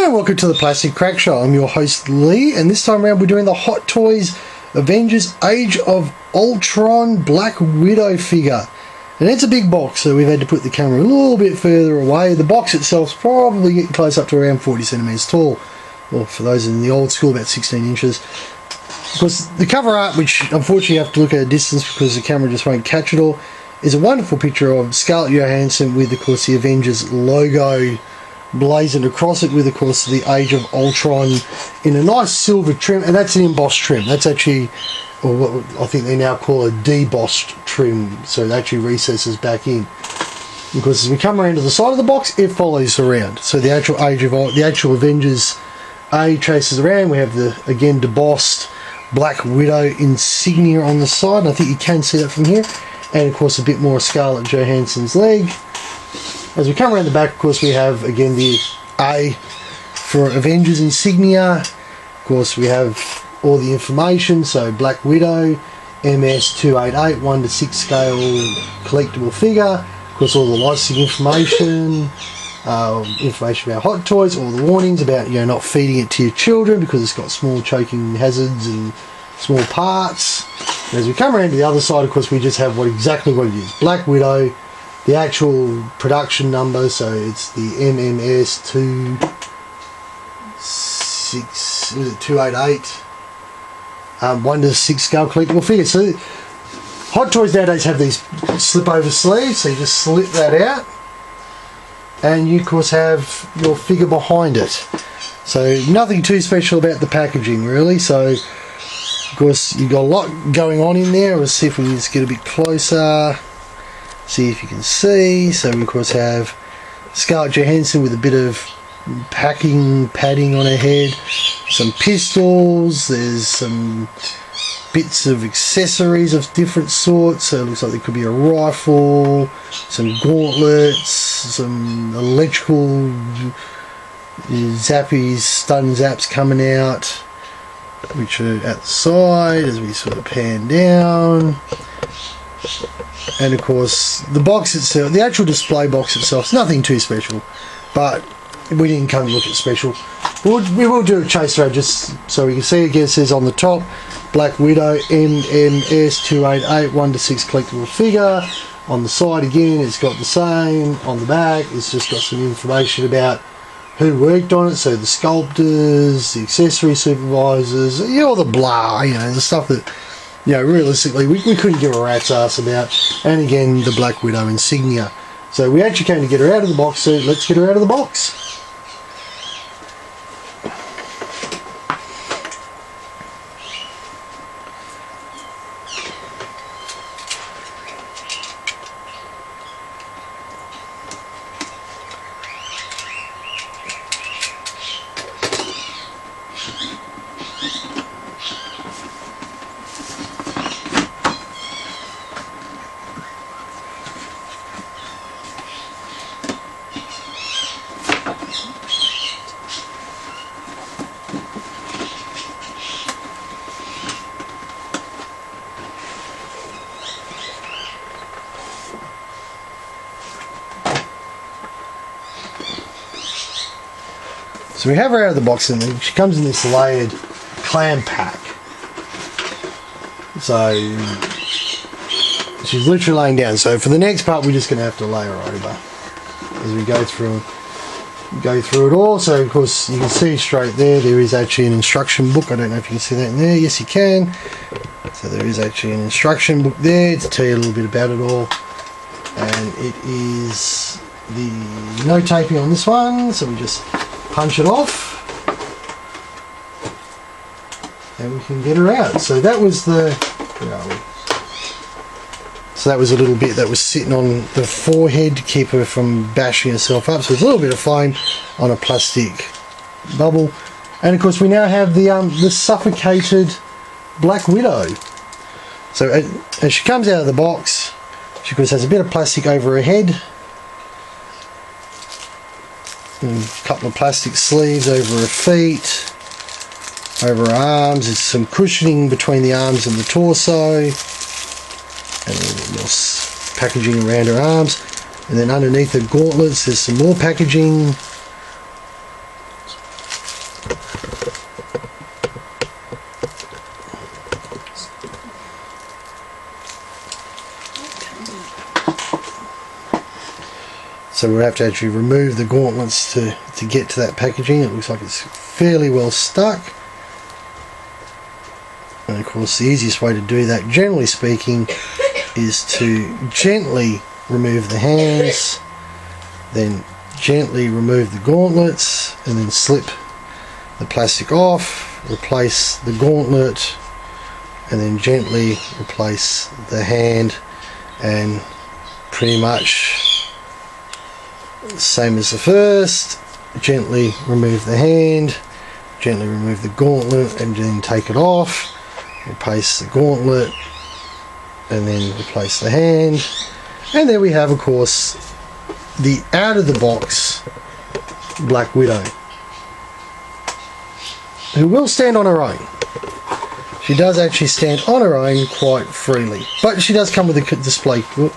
And welcome to the Plastic Crack Show. I'm your host Lee, and this time around we're doing the Hot Toys Avengers Age of Ultron Black Widow figure. And it's a big box, so we've had to put the camera a little bit further away. The box itself's probably getting close up to around 40 centimetres tall. Well, for those in the old school, about 16 inches. Of course, the cover art, which unfortunately you have to look at a distance because the camera just won't catch it all, is a wonderful picture of Scarlett Johansson with, of course, the Avengers logo blazoned across it with, of course, the Age of Ultron in a nice silver trim, and that's an embossed trim. That's actually, or what I think they now call a debossed trim, so it actually recesses back in. Because as we come around to the side of the box, it follows around. So the actual the actual Avengers A traces around. We have the, again, debossed Black Widow insignia on the side, and I think you can see that from here. And of course a bit more Scarlett Johansson's leg. As we come around the back, of course, we have again the A for Avengers insignia. Of course, we have all the information. So Black Widow, MS288, 1 to 6 scale collectible figure. Of course, all the licensing information, information about Hot Toys, all the warnings about, you know, not feeding it to your children because it's got small choking hazards and small parts. And as we come around to the other side, of course, we just have exactly what it is. Black Widow. The actual production number, so it's the MMS288, 1 to 6 scale collectible figure. So Hot Toys nowadays have these slip over sleeves, so you just slip that out, and you of course have your figure behind it. So nothing too special about the packaging really. So of course you've got a lot going on in there. Let's see if we can just get a bit closer. See if you can see. So we of course have Scarlett Johansson with a bit of padding on her head, some pistols, there's some bits of accessories of different sorts, so it looks like there could be a rifle, some gauntlets, some electrical zappies, stun zaps coming out, which are at the side as we sort of pan down. And of course the box itself, the actual display box itself, is nothing too special, but we didn't come to look at special. We will do a chaser just so we can see. Again, it says on the top Black Widow MMS288, 1 to 6 collectible figure. On the side again it's got the same. On the back it's just got some information about who worked on it, so the sculptors, the accessory supervisors, you know, all the blah, you know, the stuff that, you know, realistically we couldn't give a rat's ass about. And again, the Black Widow insignia. So we actually came to get her out of the box, so let's get her out of the box. So we have her out of the box, and she comes in this layered clam pack. So she's literally laying down. So for the next part, we're just going to have to lay her over as we go through it all. So of course you can see straight there is actually an instruction book. I don't know if you can see that in there. Yes, you can. So there is actually an instruction book there to tell you a little bit about it all. And it is the no taping on this one. So we just punch it off and we can get her out. So that was the, where are we? So that was a little bit that was sitting on the forehead to keep her from bashing herself up. So there's a little bit of foam on a plastic bubble. And of course we now have the suffocated Black Widow. So as she comes out of the box, she of course has a bit of plastic over her head, and a couple of plastic sleeves over her feet, over her arms. There's some cushioning between the arms and the torso, and a little bit more packaging around her arms. And then underneath the gauntlets there's some more packaging. So we'll have to actually remove the gauntlets to get to that packaging. It looks like it's fairly well stuck. And of course the easiest way to do that, generally speaking, is to gently remove the hands, then gently remove the gauntlets, and then slip the plastic off, replace the gauntlet, and then gently replace the hand, and pretty much same as the first. Gently remove the hand, gently remove the gauntlet, and then take it off, replace the gauntlet, and then replace the hand. And there we have, of course, the out of the box Black Widow, who will stand on her own. She does actually stand on her own quite freely, but she does come with a display. Whoop.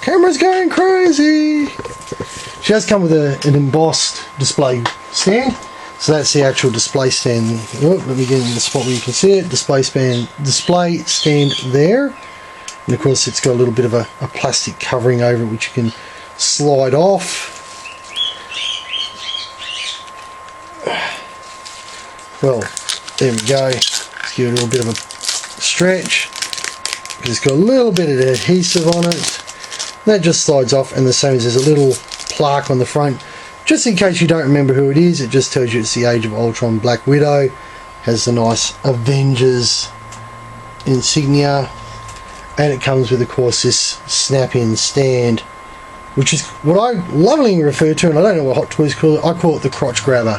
Camera's going crazy. She does come with an embossed display stand. So that's the actual display stand. Oh, let me get in the spot where you can see it. Display stand there. And of course it's got a little bit of a plastic covering over it which you can slide off. Well, there we go. Let's give it a little bit of a stretch. It's got a little bit of adhesive on it. That just slides off, and the same as there's a little plaque on the front. Just in case you don't remember who it is, it just tells you it's the Age of Ultron Black Widow. Has the nice Avengers insignia. And it comes with, of course, this snap-in stand, which is what I lovingly refer to, and I don't know what Hot Toys call it, I call it the crotch grabber.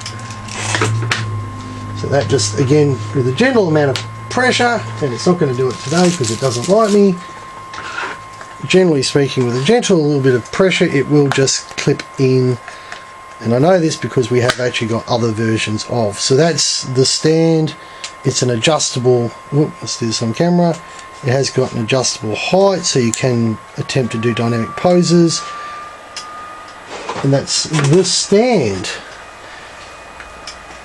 So that just, again, with a gentle amount of pressure, and it's not going to do it today because it doesn't like me. Generally speaking, with a gentle little bit of pressure, it will just clip in. And I know this because we have actually got other versions of. So that's the stand. It's an adjustable, whoop, let's do this on camera. It has got an adjustable height, so you can attempt to do dynamic poses. And that's the stand.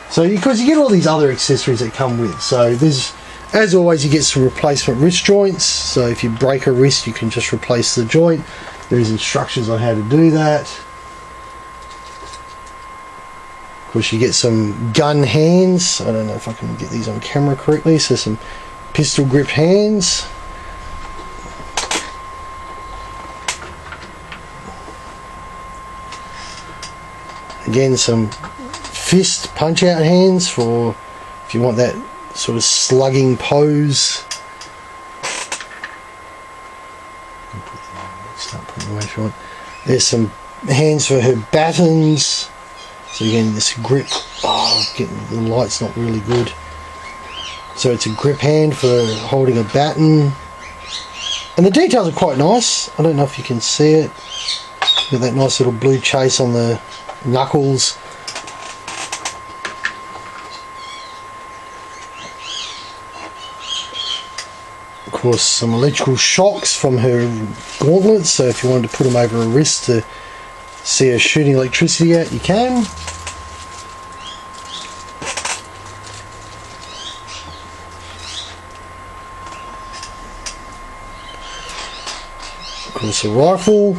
So because you get all these other accessories that come with. So there's, as always, you get some replacement wrist joints. So if you break a wrist, you can just replace the joint. There's instructions on how to do that. Of course, you get some gun hands. I don't know if I can get these on camera correctly. So some pistol grip hands. Again, some fist punch out hands for if you want that sort of slugging pose. Start putting away if you want. There's some hands for her batons. So again, this grip. Oh, getting the light's not really good. So it's a grip hand for holding a baton. And the details are quite nice. I don't know if you can see it. Got that nice little blue chase on the knuckles. Of course, some electrical shocks from her gauntlets. So if you wanted to put them over her wrist to see her shooting electricity out, you can. Of course, a rifle.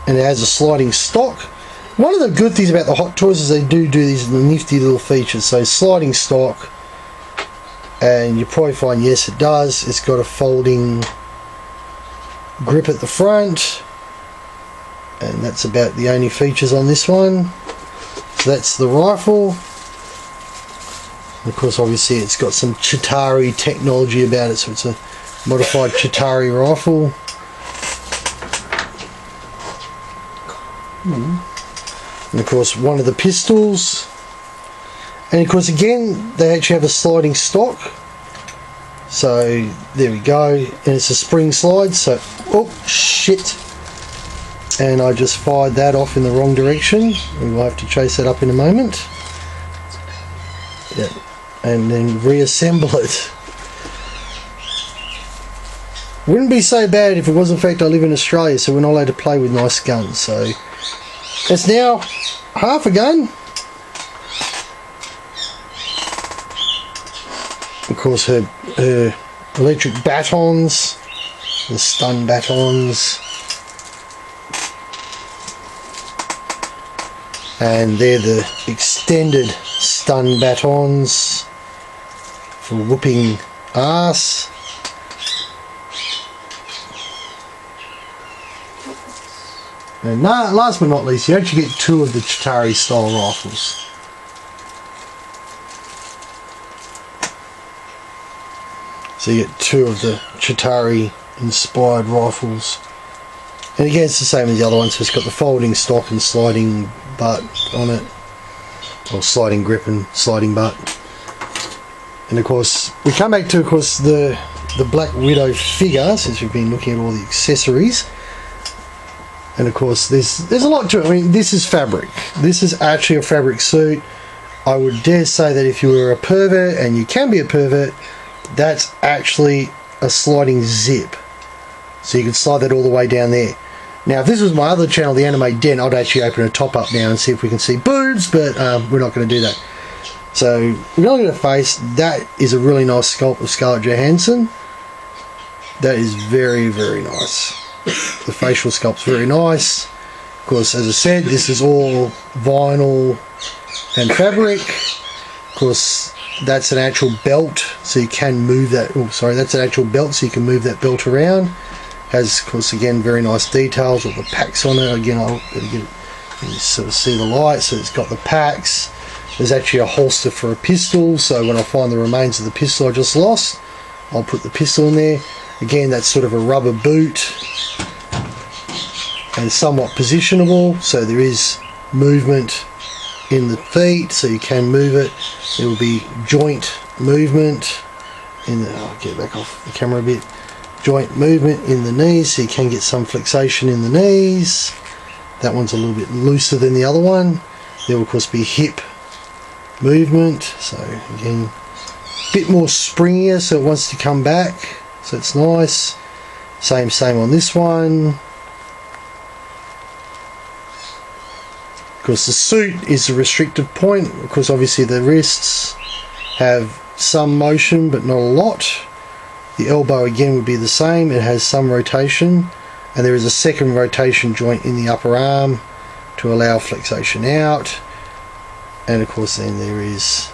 And it has a sliding stock. One of the good things about the Hot Toys is they do these nifty little features. So sliding stock, and you probably find, yes, it does. It's got a folding grip at the front, and that's about the only features on this one. So that's the rifle. And of course, obviously, it's got some Chitauri technology about it, so it's a modified Chitauri rifle. And of course, one of the pistols. And of course, again, they actually have a sliding stock. So there we go, and it's a spring slide. So, oh shit! And I just fired that off in the wrong direction. We will have to chase that up in a moment. Yeah, and then reassemble it. Wouldn't be so bad if it was in fact I live in Australia, so we're not allowed to play with nice guns. So it's now half a gun. Of course, her electric batons, the stun batons, and they're the extended stun batons for whooping ass. And last but not least, you actually get 2 of the Chitauri style rifles. So you get 2 of the Chitauri inspired rifles. And again, it's the same as the other one, so it's got the folding stock and sliding butt on it. Or sliding grip and sliding butt. And of course, we come back to, of course, the Black Widow figure, since we've been looking at all the accessories. And of course, there's a lot to it. I mean, this is fabric. This is actually a fabric suit. I would dare say that if you were a pervert, and you can be a pervert, that's actually a sliding zip. So you can slide that all the way down there. Now, if this was my other channel, the Anime Den, I'd actually open a top up now and see if we can see boobs, but we're not going to do that. So, looking at the face, that is a really nice sculpt of Scarlett Johansson. That is very, very nice. The facial sculpt's very nice. Of course, as I said, this is all vinyl and fabric. Of course, that's an actual belt, so you can move that. Oh, sorry, that's an actual belt, so you can move that belt around. Has, of course, again, very nice details with the packs on it. Again, I'll get it, you sort of see the light, so it's got the packs. There's actually a holster for a pistol, so when I find the remains of the pistol I just lost, I'll put the pistol in there. Again, that's sort of a rubber boot and somewhat positionable, so there is movement in the feet, so you can move it. There will be joint movement in the, I'll get back off the camera a bit. Joint movement in the knees, so you can get some flexation in the knees. That one's a little bit looser than the other one. There will of course be hip movement, so again, a bit more springier, so it wants to come back, so it's nice. Same on this one. Of course, the suit is a restrictive point. Of course, obviously the wrists have some motion, but not a lot. The elbow again would be the same. It has some rotation, and there is a second rotation joint in the upper arm to allow flexation out. And of course, then there is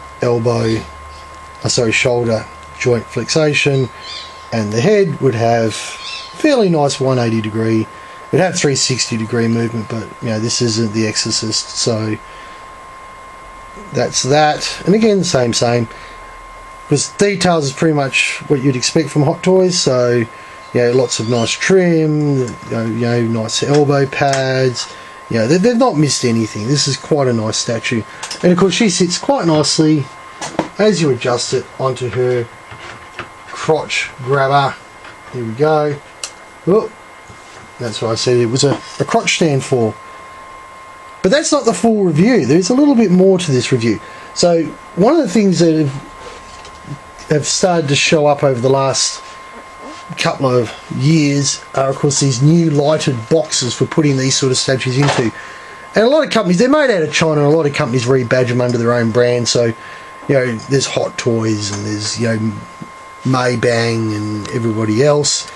shoulder joint flexation, and the head would have fairly nice 180 degree. It would have 360 degree movement, but you know, this isn't The Exorcist, so that's that. And again, same. Because details is pretty much what you'd expect from Hot Toys. So, you know, lots of nice trim, you know, nice elbow pads. You know, they've not missed anything. This is quite a nice statue. And of course, she sits quite nicely as you adjust it onto her crotch grabber. Here we go. Oh, that's what I said it was a crotch stand for. But that's not the full review. There's a little bit more to this review. So, one of the things that have started to show up over the last couple of years are of course these new lighted boxes for putting these sort of statues into. And a lot of companies, they're made out of China, and a lot of companies rebadge them under their own brand. So, you know, there's Hot Toys and there's, you know, Maybang and everybody else.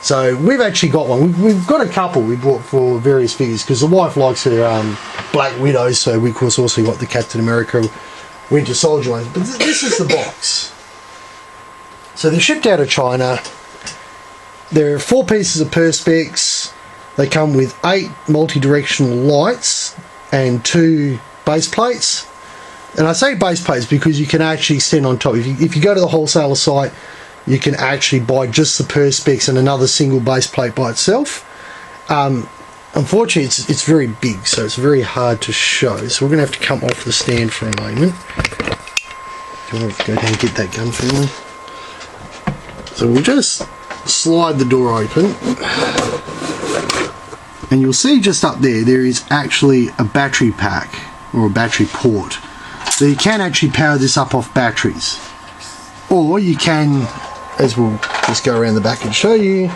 So we've actually got one. We've got a couple we bought for various figures because the wife likes her Black Widow, so we of course also got the Captain America Winter Soldier ones. But this is the box. So they're shipped out of China. There are 4 pieces of perspex. They come with 8 multi-directional lights and 2 base plates. And I say base plates because you can actually extend on top. If you go to the wholesaler site, you can actually buy just the perspex and another single base plate by itself. Unfortunately, it's very big, so it's very hard to show. So we're going to have to come off the stand for a moment. Do you want to go down and get that gun for me? So we'll just slide the door open, and you'll see just up there is actually a battery pack or a battery port. So you can actually power this up off batteries, or you can, as we'll just go around the back and show you,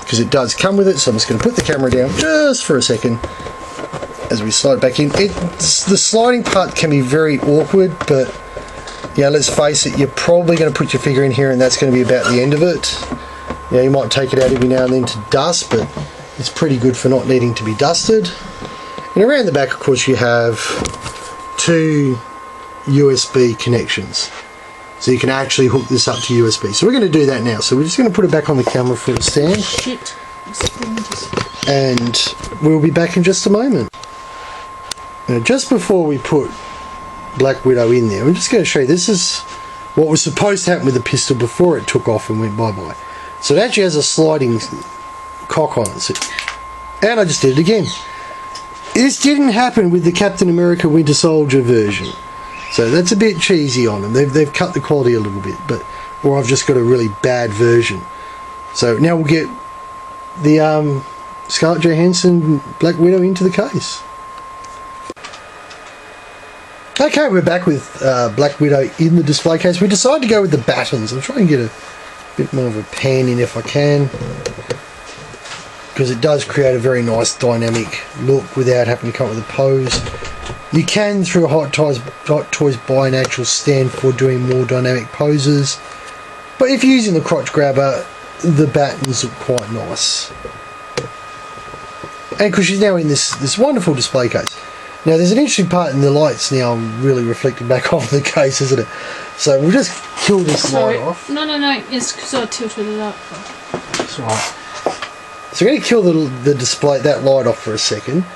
because it does come with it. So I'm just going to put the camera down just for a second as we slide it back in. The sliding part can be very awkward, but Yeah, let's face it, you're probably going to put your figure in here and that's going to be about the end of it. Yeah, you might take it out every now and then to dust, but it's pretty good for not needing to be dusted. And around the back, of course, you have 2 USB connections. So you can actually hook this up to USB. So we're going to do that now. So we're just going to put it back on the camera for a stand. Shit. And we'll be back in just a moment. Now, just before we put Black Widow in there, I'm just going to show you, this is what was supposed to happen with the pistol before it took off and went bye-bye. So it actually has a sliding cock on it. So, and I just did it again. This didn't happen with the Captain America Winter Soldier version. So that's a bit cheesy on them. They've cut the quality a little bit, or I've just got a really bad version. So now we'll get the Scarlett Johansson Black Widow into the case. Okay, we're back with Black Widow in the display case. We decided to go with the battens. I'm trying to get a bit more of a pan in if I can, because it does create a very nice dynamic look without having to come up with a pose. You can, through Hot Toys, buy an actual stand for doing more dynamic poses, but if you're using the crotch grabber, the battens look quite nice. And because she's now in this wonderful display case. Now there's an interesting part in the lights now really reflecting back off the case, isn't it? So we'll just kill this light off. No, it's because I tilted it up. That's right. So we're going to kill the display, that light off for a second.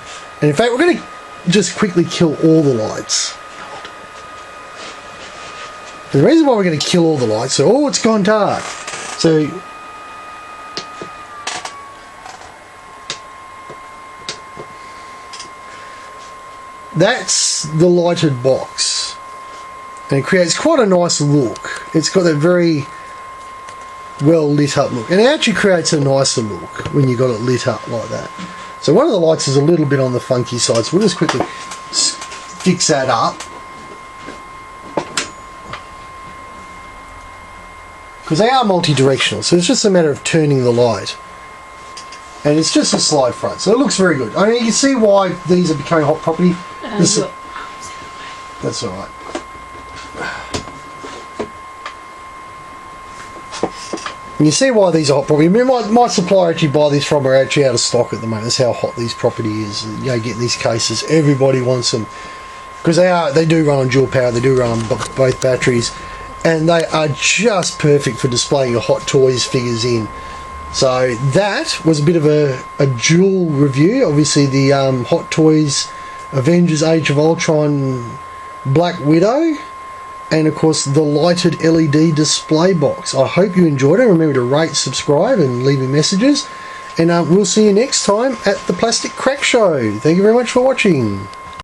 And in fact, we're going to just quickly kill all the lights. And the reason why we're going to kill all the lights, so, it's gone dark. So, that's the lighted box. And it creates quite a nice look. It's got that very well lit up look. And it actually creates a nicer look when you got it lit up like that. So one of the lights is a little bit on the funky side, so we'll just quickly fix that up. Because they are multi-directional, so it's just a matter of turning the light. And it's just a slide front, so it looks very good. I mean, you can see why these are becoming hot property. That's alright. And you see why these are hot property. I mean, my supplier actually buy these from are actually out of stock at the moment. That's how hot these property is. You know, getting these cases, everybody wants them because they do run on dual power. They do run on both batteries, and they are just perfect for displaying your Hot Toys figures in. So that was a bit of a dual review. Obviously, the Hot Toys Avengers Age of Ultron Black Widow. And of course the lighted LED display box. I hope you enjoyed it. Remember to rate, subscribe and leave me messages. And we'll see you next time at the Plastic Crack Show. Thank you very much for watching.